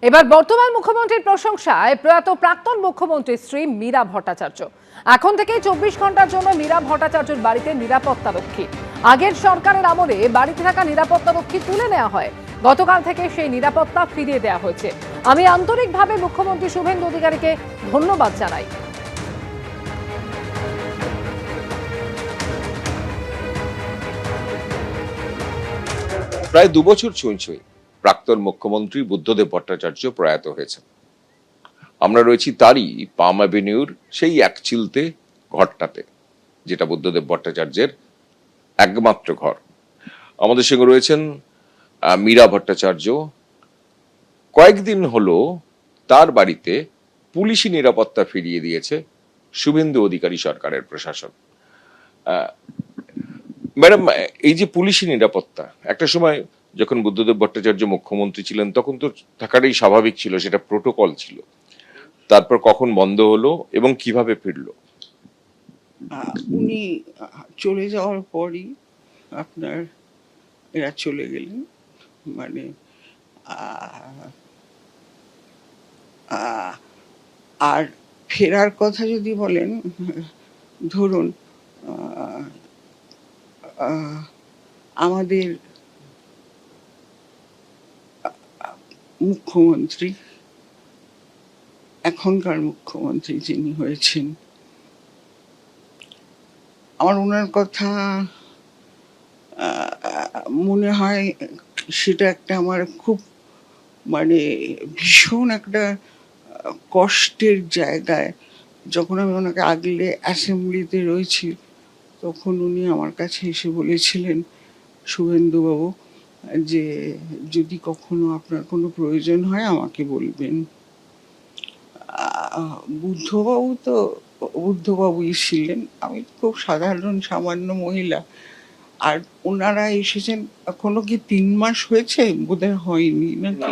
এবার বর্তমান মুখ্যমন্ত্রীর প্রশংসায় প্রয়াত প্রাক্তন মুখ্যমন্ত্রীর স্ত্রী মীরা ভট্টাচার্য। এখন থেকেই 24 ঘন্টার জন্য মীরা ভট্টাচার্যের বাড়িতে নিরাপত্তারক্ষী। আগের সরকারের আমলে বাড়িতে থাকা নিরাপত্তারক্ষী তুলে নেওয়া হয়। গতকাল থেকে সেই নিরাপত্তা ফিরিয়ে দেওয়া হয়েছে। আমি আন্তরিকভাবে মুখ্যমন্ত্রী শুভেন্দু অধিকারীকে ধন্যবাদ জানাই। প্রায় 2 বছর ছুঁই প্রাক্তন মুখ্যমন্ত্রী বুদ্ধদেব ভট্টাচার্য প্রয়াত হয়েছেন। আমরা রয়েছি তারই পাম অ্যাভিনিউর সেই এক চিলতে ঘরটাতে, যেটা বুদ্ধদেব ভট্টাচার্যের একমাত্র ঘর। আমাদের সঙ্গে রয়েছেন মীরা ভট্টাচার্য। কয়েকদিন হলো তার বাড়িতে পুলিশি নিরাপত্তা ফিরিয়ে দিয়েছে শুভেন্দু অধিকারী সরকারের প্রশাসন। ম্যাডাম, এই যে পুলিশি নিরাপত্তা, একটা সময় যখন বুদ্ধদেব ভট্টাচার্য মুখ্যমন্ত্রী ছিলেন তখন তো থাকাটাই স্বাভাবিক ছিল, সেটা প্রোটোকল ছিল। তারপর কখন বন্ধ হলো এবং কিভাবে ফিরলো? উনি চলে যাওয়ার পরই আপনার এরা চলে গেলেন। মানে আর ফেরার কথা যদি বলেন, ধরুন আমাদের মুখ্যমন্ত্রী, এখনকার মুখ্যমন্ত্রী যিনি হয়েছেন, আমার ওনার কথা মনে হয় সেটা একটা আমার খুব মানে ভীষণ একটা কষ্টের জায়গায়। যখন আমি ওনাকে আগলে অ্যাসেম্বলিতে রয়েছি, তখন উনি আমার কাছে এসে বলেছিলেন, শুভেন্দুবাবু, যে যদি কখনো আপনার কোনো প্রয়োজন হয় আমাকে বলবেন। বুদ্ধবাবুই ছিলেন। আমি খুব সাধারণ সামান্য মহিলা। আর ওনারা এসেছেন এখনো কি 3 মাস হয়েছে? বোধহয় হয়নি, নাকি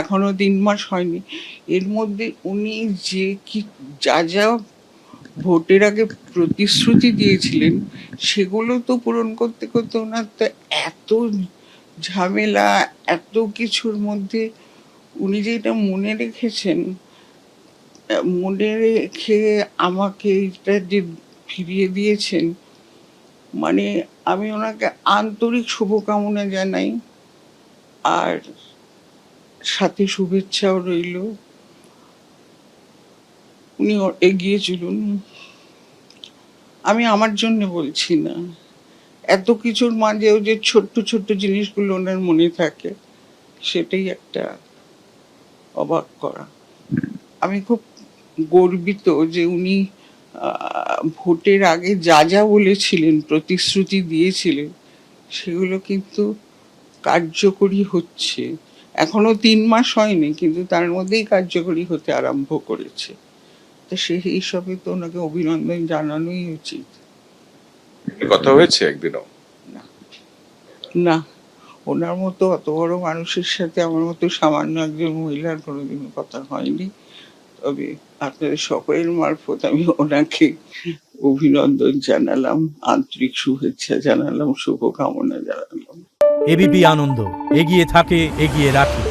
এখনো 3 মাস হয়নি। এর মধ্যে উনি যে কি যা ভোটের আগে প্রতিশ্রুতি দিয়েছিলেন, সেগুলো তো পূরণ করতে করতে ওনার তো এত ঝামেলা, এত কিছুর মধ্যে উনি যে এটা মনে রেখেছেন, মনে রেখে আমাকে এটা যে ফিরিয়ে দিয়েছেন, মানে আমি ওনাকে আন্তরিক শুভকামনা জানাই। আর সাথে শুভেচ্ছাও রইল, উনি এগিয়ে চলুন। আমি আমার জন্য বলছি না, এত কিছুর মাঝেও যে ছোট্ট ছোট্ট জিনিসগুলো ওনার মনে থাকে, সেটাই একটা অবাক করা। আমি খুব গর্বিত যে উনি ভোটের আগে যা বলেছিলেন, প্রতিশ্রুতি দিয়েছিলেন, সেগুলো কিন্তু কার্যকরী হচ্ছে। এখনো 3 মাস হয়নি, কিন্তু তার মধ্যেই কার্যকরী হতে আরম্ভ করেছে। তো সেই হিসাবে তো ওনাকে অভিনন্দন জানানোই উচিত। কথা হয়েছে একদিনও? না, ওনার মতো অত বড় মানুষের সাথে আমার মতো সামান্য একজন মহিলার কোনোদিনও কথা হয়নি। তবে আপনাদের সকলের মারফত আমি ওনাকে অভিনন্দন জানালাম, আন্তরিক শুভেচ্ছা জানালাম, শুভকামনা জানালাম। এবিপি আনন্দ এগিয়ে থাকে, এগিয়ে রাখে।